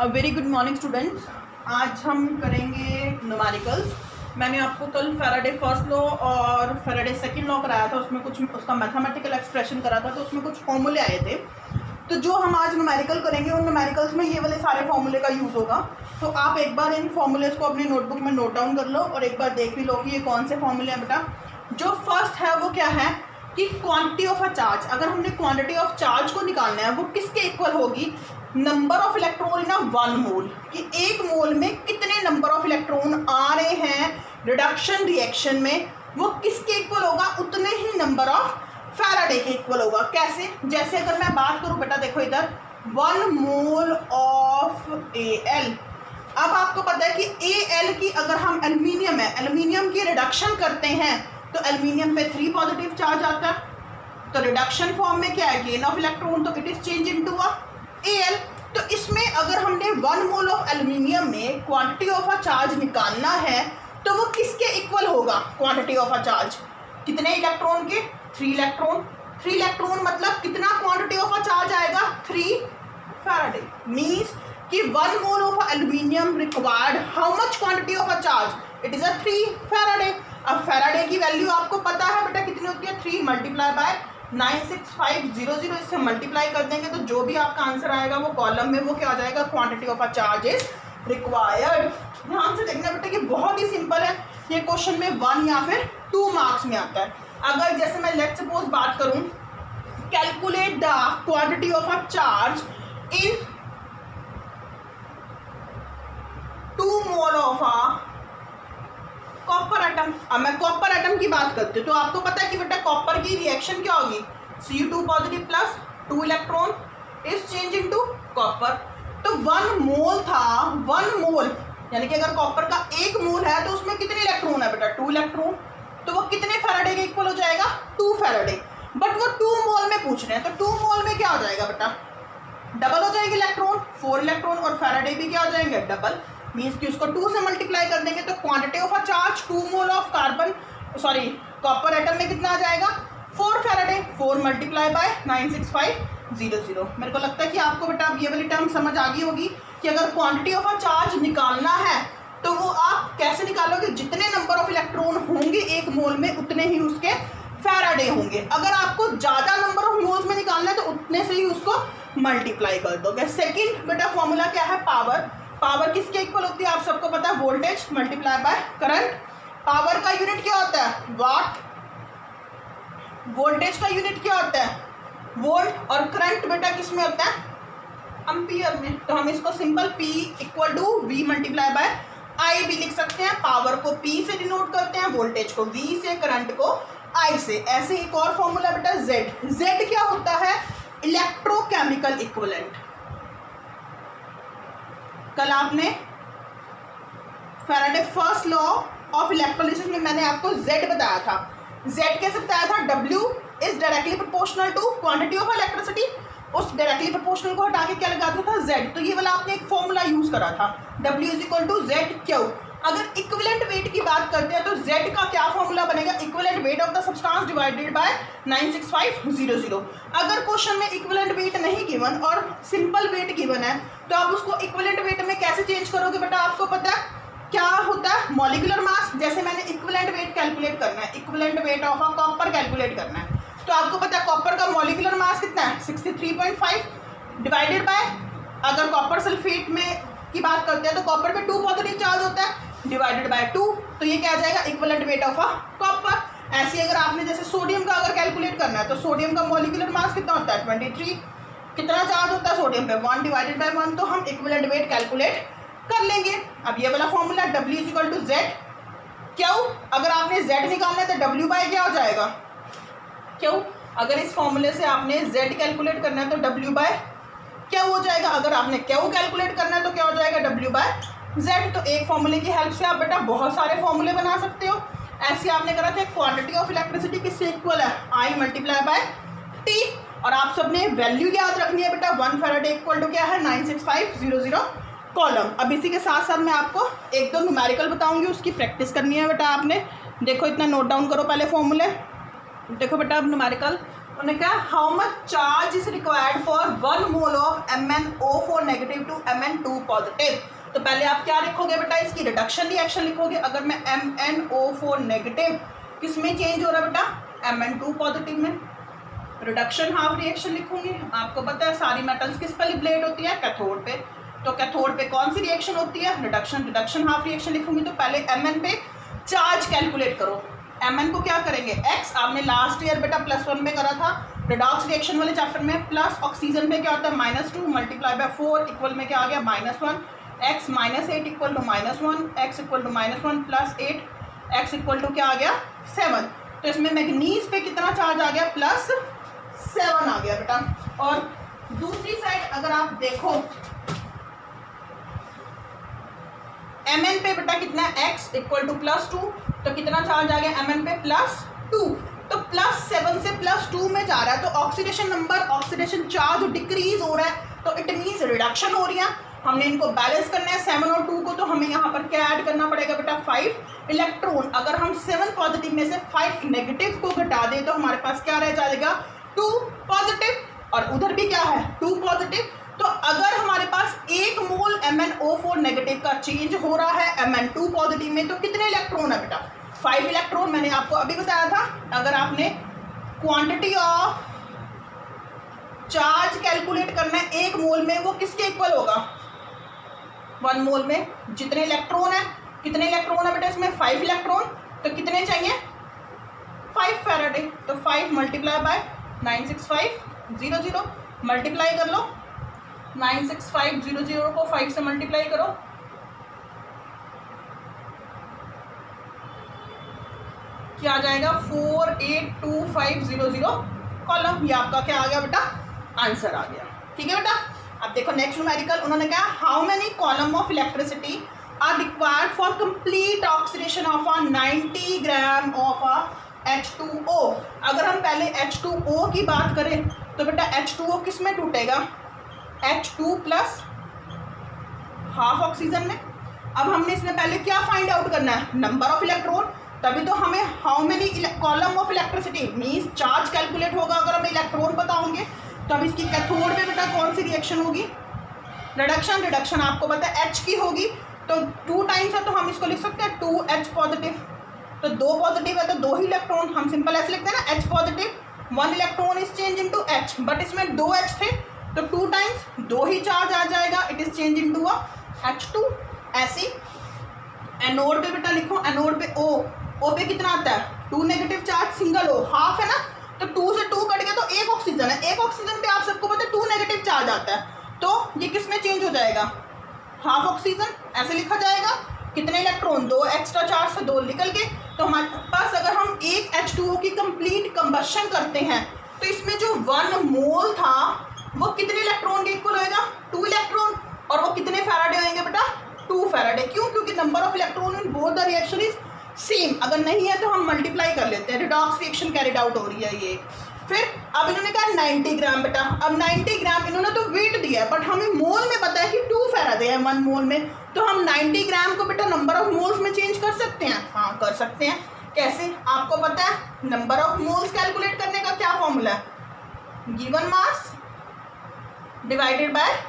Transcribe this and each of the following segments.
Very good morning students. आज हम करेंगे न्यूमेरिकल्स। मैंने आपको कल फैराडे फर्स्ट लॉ और फैराडे सेकंड लॉ कराया था, उसमें कुछ उसका मैथमेटिकल एक्सप्रेशन करा था, तो उसमें कुछ फॉर्मूले आए थे। तो जो हम आज न्यूमेरिकल करेंगे उन न्यूमेरिकल्स में ये वाले सारे फॉर्मूले का यूज़ होगा। तो आप एक बार इन फॉर्मूलेस को अपनी नोटबुक में नोट डाउन कर लो और एक बार देख भी लो कि ये कौन से फॉर्मूले हैं बेटा। जो फर्स्ट है वो क्या है कि क्वांटिटी ऑफ अ चार्ज। अगर हमने क्वांटिटी ऑफ चार्ज को निकालना है वो किसके इक्वल होगी, number of electron in a one mole, कि एक मोल में कितने नंबर ऑफ इलेक्ट्रॉन आ रहे हैं रिडक्शन रिएक्शन में, वो किसके इक्वल होगा, उतने ही नंबर ऑफ फैराडे के इक्वल होगा। कैसे, जैसे अगर मैं बात करूं बेटा, देखो इधर 1 मोल ऑफ Al। अब आपको पता है कि Al की अगर हम एल्यूमिनियम है, एल्यूमिनियम की रिडक्शन करते हैं तो एल्यूमिनियम पे 3 पॉजिटिव चार्ज आता है। तो रिडक्शन फॉर्म में क्या है, गेन ऑफ इलेक्ट्रॉन, तो it is change into a Al। तो इसमें अगर हमने 1 मोल ऑफ एल्यूमिनियम में क्वांटिटी ऑफ अ चार्ज निकालना है तो वो किसके इक्वल होगा, क्वांटिटी ऑफ अ चार्ज, कितने इलेक्ट्रॉन के, 3 इलेक्ट्रॉन। 3 इलेक्ट्रॉन मतलब कितना क्वांटिटी ऑफ अ चार्ज आएगा, 3 फैराडे। मीन्स कि 1 mole of aluminium required how much quantity of a charge, it is a 3 Faraday. अब फैराडे की वैल्यू आपको पता है बेटा कितनी होती है, 3 मल्टीप्लाई बाय 96500, इससे मल्टीप्लाई कर देंगे तो जो भी आपका आंसर आएगा वो कॉलम में वो क्या आ जाएगा, quantity of a charge is required. ध्यान से देखना बेटा कि बहुत ही सिंपल है, ये क्वेश्चन में 1 या फिर 2 मार्क्स में आता है। अगर जैसे मैं लेट्स सपोज बात करूं, calculate the quantity of a charge in 2 mole of a copper atom. अब मैं कॉपर एटम की बात करती हूँ तो आपको पता है कि बेटा कॉपर की रिएक्शन क्या होगी, Cu2 positive plus 2 electron is change into copper. तो 1 मोल था, 1 मोल यानी कि अगर कॉपर का 1 मोल है तो उसमें कितने इलेक्ट्रॉन है बेटा, 2 इलेक्ट्रॉन। तो वो कितने फैराडे के इक्वल हो जाएगा, 2 फैराडे। बट वो 2 मोल में पूछ रहे हैं, तो 2 मोल में क्या हो जाएगा बेटा, डबल हो जाएगी इलेक्ट्रॉन, 4 इलेक्ट्रॉन, और फैराडे भी क्या हो जाएंगे, डबल। मीन्स कि उसको 2 से मल्टीप्लाई कर देंगे तो quantity of a charge 2 mole of carbon copper atom में कितना आ जाएगा, 4 फैराडे। 4 multiply by 96500। मेरे को लगता है कि आपको बेटा अब ये वाली टर्म समझ आ गई होगी कि अगर क्वांटिटी ऑफ अ चार्ज निकालना है तो वो आप कैसे निकालोगे, जितने नंबर ऑफ इलेक्ट्रॉन होंगे एक मोल में उतने ही उसके फैराडे होंगे। अगर आपको ज़्यादा नंबर ऑफ मोल्स में निकालना है तो उतने से ही उसको मल्टीप्लाई कर दोगे। सेकेंड बेटा फॉर्मूला क्या है, पावर। पावर किसके इक्वल होती है, आप सबको पता है, voltage multiply by current. Power का यूनिट क्या होता है, वाट। वोल्टेज का यूनिट क्या होता है, वोल्ट। और करंट बेटा किस में होता है, एम्पियर में। तो हम इसको simple P equal to V multiply by I भी लिख सकते हैं। पावर को P से डिनोट करते हैं, वोल्टेज को V से, करंट को I से। ऐसे एक और फॉर्मूला बेटा Z। Z क्या होता है, इलेक्ट्रोकेमिकल इक्विवेलेंट। कल आपने Faraday first law of electrolysis में मैंने आपको Z बताया था। Z कैसे बताया था, W is directly proportional to quantity of electricity. उस डायरेक्टली प्रोपोर्शनल को हटा के क्या लगाता था, Z। तो ये वाला आपने एक फॉर्मूला यूज करा था, W is equal to ZQ। अगर इक्विवेलेंट वेट की बात करते हैं तो Z का क्या फॉर्मूला बनेगा, equivalent weight of the substance divided by 96500। अगर क्वेश्चन में इक्विवेलेंट वेट नहीं गिवन और सिंपल वेट गिवन है तो आप उसको इक्विवेलेंट वेट में कैसे चेंज करोगे बेटा, आपको पता है क्या होता है, मॉलिक्यूलर मास। जैसे मैंने इक्विवेलेंट वेट कैलकुलेट करना है, equivalent weight of a copper calculate करना है, तो आपको पता है कॉपर का मॉलिक्यूलर मास कितना है, 63.5 डिवाइडेड बाय, अगर कॉपर सल्फेट में की बात करते हैं तो कॉपर पे 2 पॉजिटिव चार्ज होता है, डिवाइडेड बाय 2। तो ये क्या आ जाएगा, equivalent weight of a copper. ऐसे अगर आपने जैसे सोडियम का अगर कैलकुलेट करना है तो सोडियम का मॉलिक्यूलर मास कितना होता है, 23। कितना चार्ज होता है सोडियम पे, 1 डिवाइडेड बाय 1। तो हम इक्विवेलेंट वेट कैलकुलेट कर लेंगे। अब ये वाला formula W is equal to Z क्यों, अगर आपने Z निकालना है तो W बाय क्या हो जाएगा, क्यों। अगर इस फॉर्मूले से आपने Z कैलकुलेट करना है तो W बाय क्या हो जाएगा, अगर आपने क्यू कैलकुलेट करना है तो क्या हो जाएगा, W बाय Z। तो एक फॉर्मूले की हेल्प से आप बेटा बहुत सारे फॉर्मूले बना सकते हो। ऐसे आपने करा था, क्वांटिटी ऑफ इलेक्ट्रिसिटी किससे इक्वल है, I मल्टीप्लाई बाय T। और आप सबने वैल्यू याद रखनी है बेटा, 1 फैराडे इक्वल टू क्या है, 96500 कॉलम। अब इसी के साथ साथ मैं आपको 1-2 न्यूमेरिकल बताऊंगी, उसकी प्रैक्टिस करनी है बेटा आपने। देखो इतना नोट डाउन करो पहले फॉर्मूले। देखो बेटा अब न्यूमेरिकल उन्होंने कहा how much charge is required for 1 mole of MnO4 negative to Mn2 positive. तो पहले आप क्या लिखोगे बेटा, इसकी रिडक्शन रिएक्शन लिखोगे। अगर मैं MnO4 नेगेटिव किस में चेंज हो रहा है बेटा, Mn2 पॉजिटिव में, रिडक्शन हाफ रिएक्शन लिखूंगी। आपको पता है सारी मेटल्स किस पर लिबरेट होती है, कैथोड पे। तो कैथोड पे कौन सी रिएक्शन होती है, रिडक्शन। रिडक्शन हाफ रिएक्शन लिखूंगी। तो पहले Mn पे चार्ज कैलकुलेट करो। Mn को क्या करेंगे, x आपने लास्ट ईयर बेटा +1 में करा था रिडॉक्स रिएक्शन वाले चैप्टर में। प्लस ऑक्सीजन में क्या होता है -2 मल्टीप्लाई बाय 4 इक्वल में क्या आ गया -1, x -8 equal to -1, x equal to -1 plus 8, x equal to क्या आ गया 7। तो इसमें मैग्नीज पे कितना चार्ज आ गया, +7 आ गया बेटा। और दूसरी साइड अगर आप देखो Mn पे बेटा कितना है, x इक्वल टू +2, तो कितना चार्ज आ गया Mn पे, +2। तो +7 से +2 में जा रहा है, तो oxidation number, oxidation charge decrease हो रहा है, तो इट मीन्स रिडक्शन हो रही है। हमने इनको बैलेंस करना है 7 और 2 को, तो हमें यहाँ पर क्या ऐड करना पड़ेगा बेटा, 5 इलेक्ट्रॉन। अगर हम 7 पॉजिटिव में से 5 नेगेटिव को घटा दें तो हमारे पास क्या रह जाएगा, 2 पॉजिटिव, और उधर भी क्या है 2 पॉजिटिव। तो अगर हमारे पास 1 मोल MnO4 नेगेटिव का चेंज हो रहा है Mn2 पॉजिटिव में, तो कितने इलेक्ट्रॉन है बेटा, 5 इलेक्ट्रॉन। मैंने आपको अभी बताया था, अगर आपने क्वांटिटी ऑफ चार्ज कैलकुलेट करना है 1 मोल में, वो किसके इक्वल होगा, 1 मोल में जितने इलेक्ट्रॉन है। कितने इलेक्ट्रॉन है बेटा इसमें, 5 इलेक्ट्रॉन। तो कितने चाहिए, 5 फैराडे। तो 5 मल्टीप्लाई बाय 96500, मल्टीप्लाई कर लो 96500 को 5 से मल्टीप्लाई करो, क्या आ जाएगा 482500 कॉलम। ये आपका क्या आ गया बेटा, आंसर आ गया। ठीक है बेटा। अब देखो नेक्स्ट न्यूमेरिकल, उन्होंने कहा how many coulomb of electricity are required for complete oxidation of a 90 gram of a H2O। अगर हम पहले H2O की बात करें तो बेटा H2O किस में टूटेगा, H2 प्लस हाफ ऑक्सीजन में। अब हमने इसमें पहले क्या फाइंड आउट करना है, नंबर ऑफ इलेक्ट्रॉन, तभी तो हमें how many coulomb of electricity means charge calculate होगा अगर हमें इलेक्ट्रॉन पता होंगे। तो अब इसकी कैथोड पे बेटा कौन सी रिएक्शन होगी, रिडक्शन। रिडक्शन आपको पता है H की होगी, तो 2 टाइम्स है तो हम इसको लिख सकते हैं 2H पॉजिटिव। तो 2 पॉजिटिव है तो 2 ही इलेक्ट्रॉन, हम सिंपल ऐसे लिखते हैं ना, H positive 1 electron is change into H, but इसमें 2H थे तो 2 टाइम्स 2 ही चार्ज आ जाएगा, it is change into a H2। ऐसी एनोड पे बेटा लिखो, एनोड पे O पे कितना आता है, 2 negative charge, single O half है ना, तो 2 से 2 कट गया तो 1 ऑक्सीजन है। 1 ऑक्सीजन पे आप सबको पता है 2 नेगेटिव चार्ज आता है, तो ये किस में चेंज हो जाएगा, हाफ ऑक्सीजन, ऐसे लिखा जाएगा। कितने इलेक्ट्रॉन, 2 एक्स्ट्रा चार्ज से 2 निकल के, तो हमारे पास अगर हम एक H2O की कंप्लीट कंबशन करते हैं तो इसमें जो 1 मोल था वो कितने इलेक्ट्रॉन के इक्वल होएगा, 2 इलेक्ट्रॉन। और वो कितने फैराडे होंगे बेटा, 2 फैराडे। क्यों, क्योंकि number of electron in both the reaction is same. अगर नहीं है तो हम मल्टीप्लाई कर लेते हैं, रिडॉक्स रिएक्शन कैरिड आउट हो रही है ये। फिर अब इन्होंने कहा 90 ग्राम बेटा। अब 90 ग्राम इन्होंने तो वेट दिया है, बट हमें मोल में पता है कि 2 फैराडे है 1 मोल में, तो हम 90 ग्राम को बेटा नंबर ऑफ मोल्स में चेंज कर सकते हैं। हाँ कर सकते हैं। कैसे, आपको पता है नंबर ऑफ मोल्स कैलकुलेट करने का क्या फॉर्मूला है, given mass divided by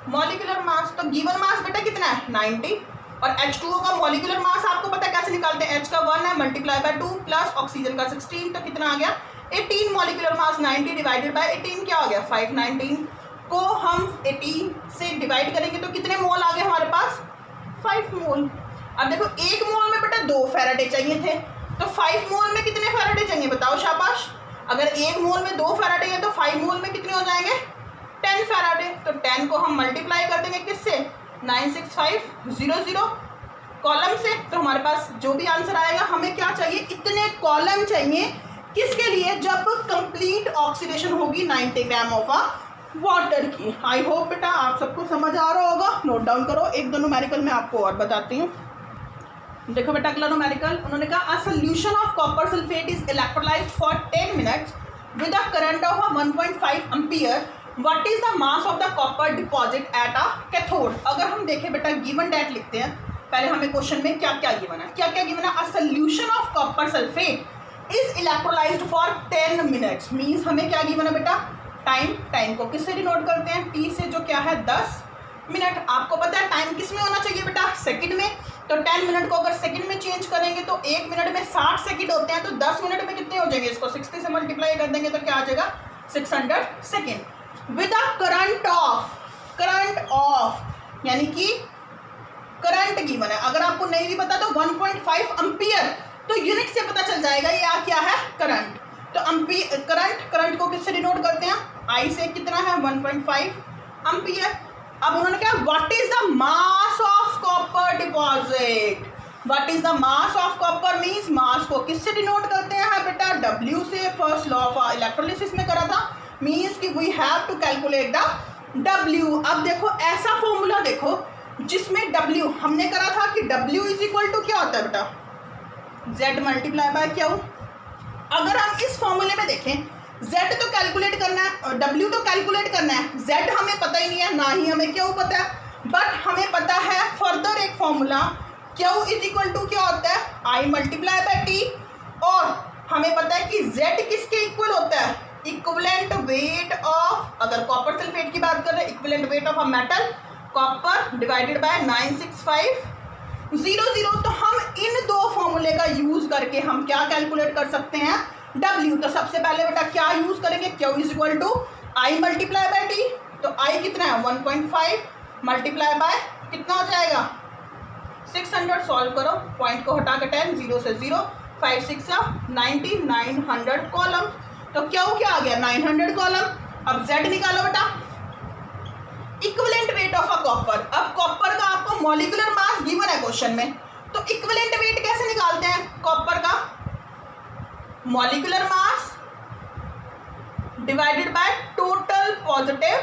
molecular mass. तो गिवन मास बेटा कितना है 90, और H2O का मॉलिक्यूलर मास आपको पता है कैसे निकालते हैं, H का 1 है मल्टीप्लाई बाय 2 प्लस ऑक्सीजन का 16, तो कितना आ गया 18। मॉलिक्यूलर मास 90 डिवाइडेड बाय 18 क्या हो गया 519 को हम 18 से डिवाइड करेंगे तो कितने मोल आ गए हमारे पास, 5 मोल। अब देखो 1 मोल में बेटा 2 फैराडे चाहिए थे, तो 5 मोल में कितने फैराडे चाहिए बताओ, शाबाश। अगर 1 मोल में 2 फैराडे है तो 5 मोल में कितने हो जाएंगे 10 फैराडे। तो 10 को हम मल्टीप्लाई कर देंगे किससे, 96500 कॉलम से। तो हमारे पास जो भी आंसर आएगा, हमें क्या चाहिए, इतने कॉलम चाहिए, किसके लिए, जब कंप्लीट ऑक्सीडेशन होगी 90 ग्राम ऑफ अ वाटर की। आई होप बेटा आप सबको समझ आ रहा होगा, नोट डाउन करो। एक दो न्यूमेरिकल मैं आपको और बताती हूँ। देखो बेटा अगला न्यूमेरिकल, उन्होंने कहा a solution of copper sulphate is electrolysed for 10 minutes with a current of 1.5 ampere, what is the mass of the copper deposit at a cathode. अगर हम देखें बेटा गिवन डेट लिखते हैं, पहले हमें क्वेश्चन में क्या क्या गिवन है, क्या क्या गिवन है, a solution of copper sulphate is electrolysed for 10 minutes. Means हमें क्या गिवन है बेटा, टाइम को किससे डिनोट करते हैं, टी से, जो क्या है 10 मिनट। आपको पता है टाइम किस में होना चाहिए बेटा, सेकंड में। तो 10 मिनट को अगर सेकंड में चेंज करेंगे तो 1 मिनट में 60 सेकंड होते हैं, तो 10 मिनट में कितने हो जाएंगे, इसको 60 से मल्टीप्लाई कर देंगे तो क्या आ जाएगा 600 second. With a current of यानी कि करंट गिवन है। अगर आपको नहीं भी पता तो 1.5 एम्पियर, तो यूनिट से पता चल जाएगा ये क्या है, करंट। तो करंट को किससे डिनोट करते हैं, आई से। कितना है 1.5 एम्पियर। अब उन्होंने क्या, what is the mass of copper deposit. What is the mass of copper means mass को किससे डिनोट करते हैं बेटा, W से। फर्स्ट लॉ ऑफ इलेक्ट्रोलिसिस में करा था, मींस कि we have to calculate the W। अब देखो ऐसा फॉर्मूला देखो जिसमें W हमने करा था कि W इज इक्वल टू क्या होता है बेटा, Z मल्टीप्लाई बाय Q। अगर हम इस फॉर्मूले में देखें, Z तो कैलकुलेट करना है, W तो कैलकुलेट करना है, Z हमें पता ही नहीं है, ना ही हमें Q पता है। बट हमें पता है फर्दर एक formula, Q is equal to क्या होता है, I मल्टीप्लाई बाय T। और हमें पता है कि Z किसके इक्वल होता है, इक्विवेलेंट वेट ऑफ, अगर कॉपर सल्फेट की बात कर रहे हैं, equivalent weight of a metal copper divided by 96500। तो हम इन दो फॉर्मूले का यूज करके हम क्या कैलकुलेट कर सकते हैं, W। तो सबसे पहले बेटा क्या यूज करेंगे, Q is equal to I multiply by T। तो I कितना है 1.5 मल्टीप्लाई बाय कितना हो जाएगा 600। सॉल्व करो, पॉइंट को हटा के 10, 0 से 0, 5 6 90, 900 कॉलम। तो Q क्या आ गया 900 कॉलम। अब Z निकालो बेटा, equivalent weight of a copper. अब कॉपर का आपको मॉलिक्यूलर मास गिवन है क्वेश्चन में, तो इक्विवेलेंट वेट कैसे निकालते हैं कॉपर का, molecular mass divided by total positive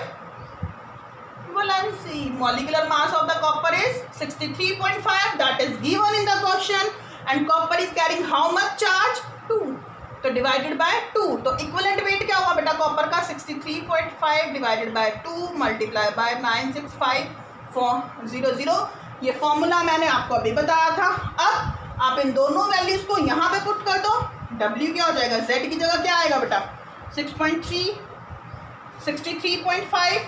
valency. Molecular mass of the copper is 63.5, that is given in the question, and copper is carrying how much charge 2, तो divided by 2। तो equivalent weight क्या होगा बेटा copper का, 63.5 divided by 2 multiply by 96500। ये formula मैंने आपको अभी बताया था। अब आप इन दोनों वैल्यूज को यहाँ पे पुट कर दो, W क्या हो जाएगा, Z की जगह क्या आएगा बेटा 6.3, 63.5,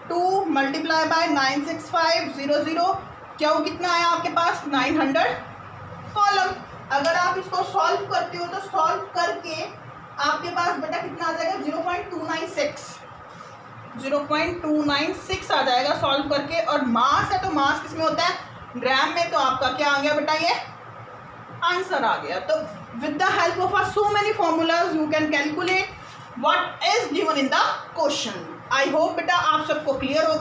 2 मल्टीप्लाई बाय 96500। क्या वो कितना आया आपके पास 900 कॉलम। अगर आप इसको सॉल्व करते हो तो सॉल्व करके आपके पास बेटा कितना आ जाएगा 0.296 आ जाएगा सॉल्व करके। और मास है तो मास किस में होता है, ग्राम में। तो आपका क्या आ गया बेटा, ये आंसर आ गया। तो with the help of so many formulas you can calculate what is given in the question. I hope बेटा आप सबको क्लियर हो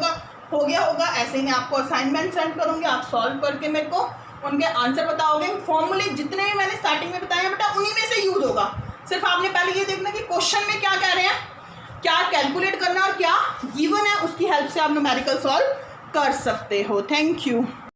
गया होगा। ऐसे ही मैं आपको असाइनमेंट सेंड करूंगी, आप सॉल्व करके मेरे को उनके आंसर बताओगे। फॉर्मूले जितने भी मैंने स्टार्टिंग में बताया बेटा उन्हीं में से यूज होगा। सिर्फ आपने पहले ये देखना कि क्वेश्चन में क्या कह रहे हैं, क्या कैलकुलेट करना और क्या गिवन है, उसकी हेल्प से आप न्यूमेरिकल सॉल्व कर सकते हो। Thank you.